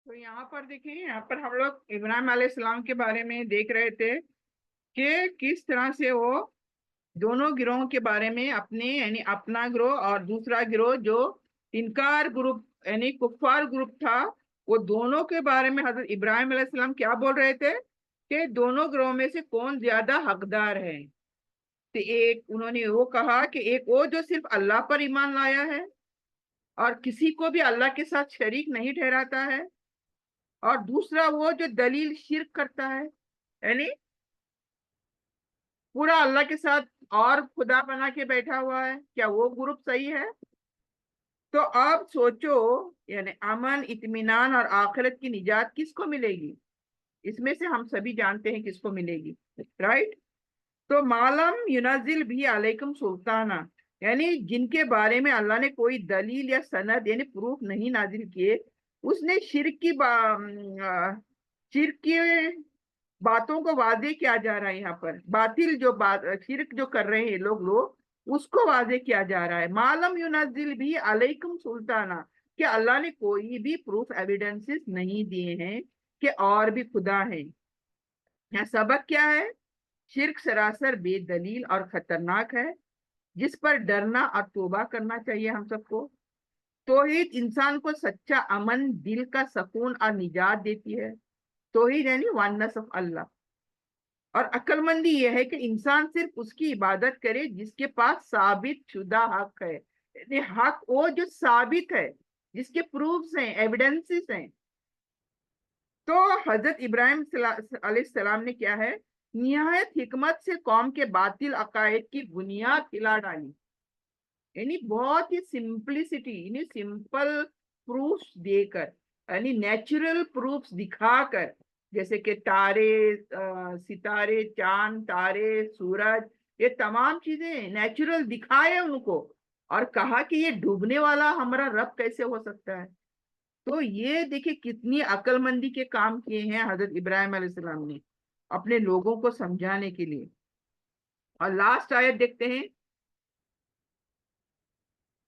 تو यहाँ पर देखिए, यहाँ पर हम लोग इब्राहिम अलैहिस्सलाम के बारे में देख रहे थे कि किस तरह से वो दोनों गिरोहों के बारे में अपने यानी अपना गिरोह और दूसरा गिरोह जो इनकार ग्रुप यानी कुफार ग्रुप था, वो दोनों के बारे में हजरत इब्राहिम अलैहिस्सलाम क्या बोल रहे थे कि दोनों गिरोह में से कौन ज्यादा हकदार है। तो एक उन्होंने वो कहा कि एक वो जो सिर्फ अल्लाह पर ईमान लाया है और किसी को भी अल्लाह के साथ शरीक नहीं ठहराता है, और दूसरा वो जो दलील शिर्क करता है, यानी पूरा अल्लाह के साथ और खुदा बना के बैठा हुआ है। क्या वो ग्रुप सही है? तो अब सोचो, यानी अमन, इत्मीनान और आखिरत की निजात किसको मिलेगी? इसमें से हम सभी जानते हैं किसको मिलेगी, राइट? तो मालम युनजिल भी अलैकुम सुल्ताना, यानी जिनके बारे में अल्लाह ने कोई दलील या सनद यानी प्रूफ नहीं नाजिल किए, उसने शिरक की बातों को वादे किया जा रहा है। यहाँ पर बातिल जो बात शिरक जो कर रहे हैं लोग उसको वादे किया जा रहा है। मालम युनजिल भी अलैकुम सुल्ताना, कि अल्लाह ने कोई भी प्रूफ एविडेंसेस नहीं दिए हैं कि और भी खुदा है। यहाँ सबक क्या है? शिर्क सरासर बेदलील और खतरनाक है, जिस पर डरना और तौबा करना चाहिए हम सबको। तौहीद इंसान को सच्चा अमन, दिल का सुकून और निजात देती है। तौहीद यानी वननेस ऑफ अल्लाह। और अक्लमंदी यह है कि इंसान सिर्फ उसकी इबादत करे जिसके पास साबित शुदा हक है, यानी हक वो जो साबित है, जिसके प्रूफ्स हैं, एविडेंसेस हैं। तो हजरत इब्राहिम अलैहिस्सलाम ने क्या है, निहायत हिकमत से कौम के बातिल अकायद की बुनियाद हिला डाली। यानी बहुत ही सिंपलिसिटी, यानी सिंपल प्रूफ्स देकर, यानी नेचुरल प्रूफ्स दिखाकर, जैसे कि तारे, सितारे, चांद, तारे, सूरज, ये तमाम चीजें नेचुरल दिखाए उनको, और कहा कि ये डूबने वाला हमारा रब कैसे हो सकता है। तो ये देखिए कितनी अक्लमंदी के काम किए हैं हजरत इब्राहिम अलैहिस्सलाम ने अपने लोगों को समझाने के लिए। और लास्ट आयत देखते हैं,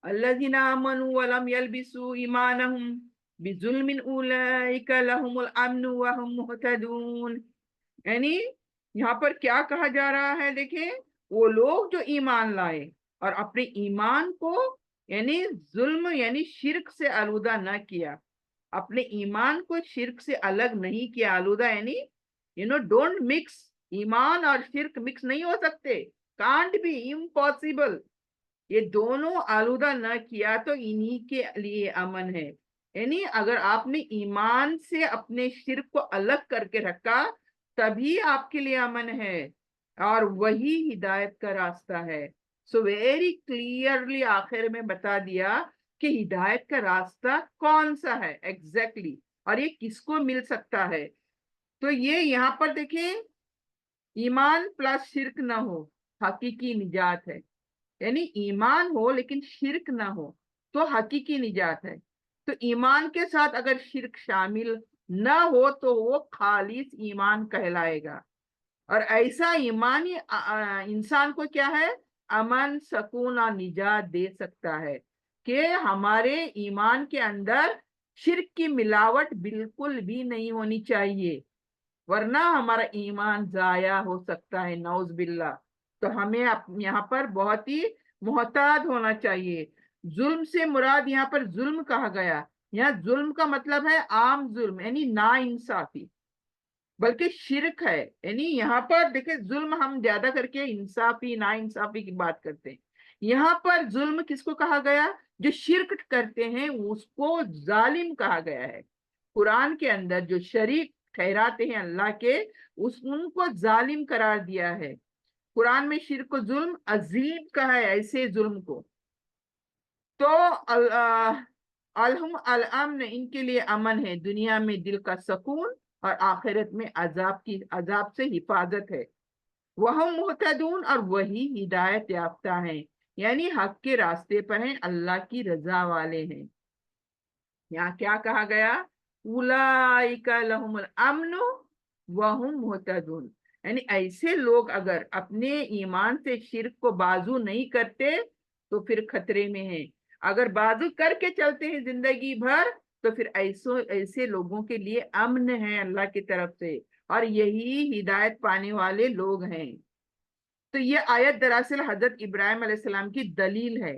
अल्लज़ीना आमनू वलम यल्बिसू ईमानहुम बिजुल्मिन उलाइका लहुमुल अम्नु व हुम मुहतदून। यानी यहाँ पर क्या कहा जा रहा है, देखें, वो लोग जो ईमान लाए और अपने ईमान को यानी जुल्म यानी शिर्क से आलूदा न किया, अपने ईमान को शिर्क से अलग नहीं किया, आलूदा यानी डोंट मिक्स। ईमान और शिर्क मिक्स नहीं हो सकते, कांट बी, इम्पॉसिबल। ये दोनों आलूदा न किया तो इन्हीं के लिए अमन है। यानी अगर आपने ईमान से अपने शिर्क को अलग करके रखा, तभी आपके लिए अमन है, और वही हिदायत का रास्ता है। सो वेरी क्लियरली आखिर में बता दिया कि हिदायत का रास्ता कौन सा है एग्जैक्टली exactly, और ये किसको मिल सकता है। तो ये यहाँ पर देखें, ईमान प्लस शिर्क ना हो, हकीकी निजात है। यानी ईमान हो लेकिन शिर्क ना हो तो हकीकी निजात है। तो ईमान के साथ अगर शिर्क शामिल ना हो तो वो खालिस ईमान कहलाएगा। और ऐसा ईमान ही इंसान को क्या है, अमन, सुकून और निजात दे सकता है, कि हमारे ईमान के अंदर शिर्क की मिलावट बिल्कुल भी नहीं होनी चाहिए, वरना हमारा ईमान जाया हो सकता है, नौज बिल्ला। तो हमें यहाँ पर बहुत ही मोहतात होना चाहिए। जुल्म से मुराद यहाँ पर जुल्म कहा गया, यहाँ जुल्म का मतलब है आम जुल्म यानी ना इंसाफी, बल्कि शिरक है। यानी यहाँ पर देखिए, जुल्म हम ज्यादा करके इंसाफी ना इंसाफी की बात करते हैं, यहाँ पर जुल्म किसको कहा गया? जो शिरक करते हैं उसको जालिम कहा गया है। कुरान के अंदर जो शरीक ठहराते हैं अल्लाह के, उस उनको जालिम करार दिया है। कुरान में शिरक को जुल्म अजीम कहा है ऐसे जुल्म को। तो अलहुम अल अमन, इनके लिए अमन है, दुनिया में दिल का सुकून और आखिरत में अजाब से हिफाजत है। वह मुहतदून, और वही हिदायत याफ्ता हैं, यानी हक के रास्ते पर हैं, अल्लाह की रजा वाले हैं। यहाँ क्या कहा गया? उलाइका लहुमुल अम्नु वहुम मुहतदून, यानी ऐसे लोग अगर अपने ईमान से शिर्क को बाजू नहीं करते तो फिर खतरे में हैं। अगर बाजू करके चलते हैं जिंदगी भर تو پھر ایسے لوگوں کے لیے امن ہے اللہ کی طرف سے، اور یہی ہدایت پانے والے لوگ ہیں۔ تو یہ آیت دراصل حضرت ابراہیم علیہ السلام کی دلیل ہے،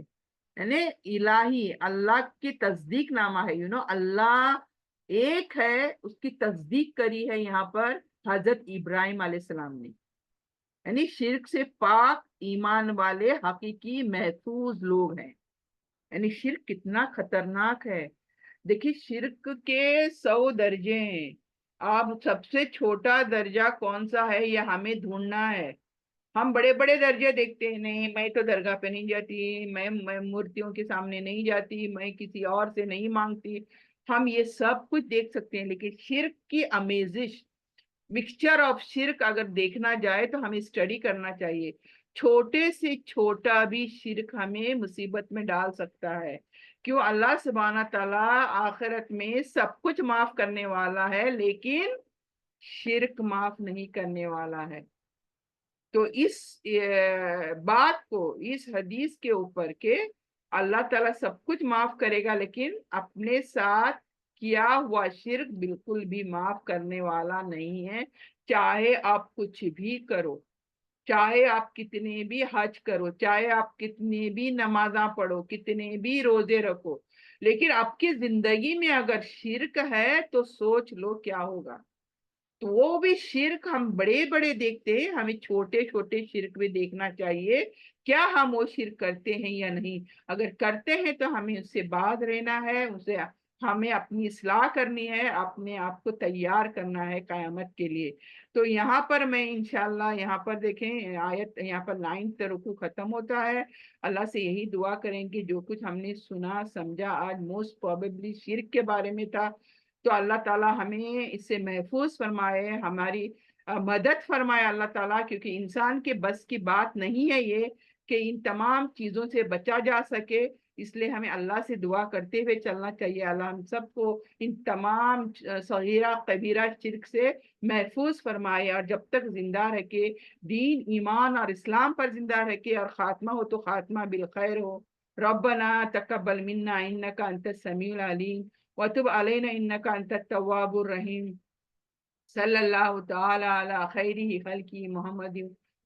یعنی الہی اللہ کی تصدیق نامہ ہے، اللہ ایک ہے، اس کی تصدیق کری ہے یہاں پر حضرت ابراہیم علیہ السلام نے، یعنی شرک سے پاک ایمان والے حقیقی محفوظ لوگ ہیں۔ یعنی شرک کتنا خطرناک ہے، دیکھیے شرک کے 100 درجے ہیں، آپ سب سے چھوٹا درجہ کون سا ہے یہ ہمیں ڈھونڈنا ہے۔ ہم بڑے بڑے درجے دیکھتے ہیں، نہیں میں تو درگاہ پہ نہیں جاتی، میں مورتیوں کے سامنے نہیں جاتی، میں کسی اور سے نہیں مانگتی، ہم یہ سب کچھ دیکھ سکتے ہیں، لیکن شرک کی آمیزش، مکسچر آف شرک اگر دیکھنا جائے تو ہمیں اسٹڈی کرنا چاہیے۔ چھوٹے سے چھوٹا بھی شرک ہمیں مصیبت میں ڈال سکتا ہے، کیوں اللہ سبحانہ تعالیٰ آخرت میں سب کچھ معاف کرنے والا ہے، لیکن شرک معاف نہیں کرنے والا ہے۔ تو اس بات کو، اس حدیث کے اوپر کہ اللہ تعالیٰ سب کچھ معاف کرے گا لیکن اپنے ساتھ کیا ہوا شرک بالکل بھی معاف کرنے والا نہیں ہے، چاہے آپ کچھ بھی کرو، چاہے آپ کتنے بھی حج کرو، چاہے آپ کتنے بھی نمازاں پڑھو، کتنے بھی روزے رکھو، لیکن آپ کی زندگی میں اگر شرک ہے تو سوچ لو کیا ہوگا۔ تو وہ بھی شرک ہم بڑے بڑے دیکھتے ہیں، ہمیں چھوٹے چھوٹے شرک بھی دیکھنا چاہیے، کیا ہم وہ شرک کرتے ہیں یا نہیں، اگر کرتے ہیں تو ہمیں اس سے باز رہنا ہے، اسے ہمیں اپنی اصلاح کرنی ہے، اپنے آپ کو تیار کرنا ہے قیامت کے لیے۔ تو یہاں پر میں انشاءاللہ یہاں پر دیکھیں آیت یہاں پر 9 رکوع ختم ہوتا ہے۔ اللہ سے یہی دعا کریں کہ جو کچھ ہم نے سنا سمجھا آج موسٹ پروبیبلی شرک کے بارے میں تھا، تو اللہ تعالیٰ ہمیں اس سے محفوظ فرمائے، ہماری مدد فرمائے اللہ تعالیٰ، کیونکہ انسان کے بس کی بات نہیں ہے یہ کہ ان تمام چیزوں سے بچا جا سکے، اس لیے ہمیں اللہ سے دعا کرتے ہوئے چلنا چاہیے، اللہ ہم سب کو ان تمام صغیرہ کبیرہ شرک سے محفوظ فرمائے، اور جب تک زندہ رکھے، دین ایمان اور اسلام پر زندہ رکھے، اور خاتمہ ہو تو خاتمہ بالخیر ہو۔ ربنا تقبل منا انک انت السمیع العلیم وتب علینا انک انت التواب الرحیم، صلی اللہ تعالی علی خیرہ خلقہ محمد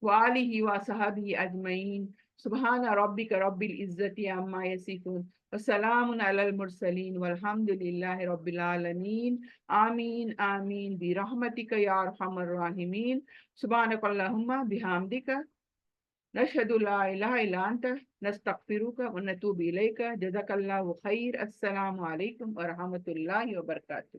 وآلہ وصحبہ اجمعین، سبحان ربک رب العزت عما یصفون وسلام علی المرسلین والحمد للہ رب العالمین، آمین آمین برحمتک یا ارحم الراحمین، سبحانک اللہم بحمدک، نشہد لا الہ الا انت، نستغفرک ونتوب الیک، جزاک اللہ خیر، السلام علیکم ورحمۃ اللہ وبرکاتہ۔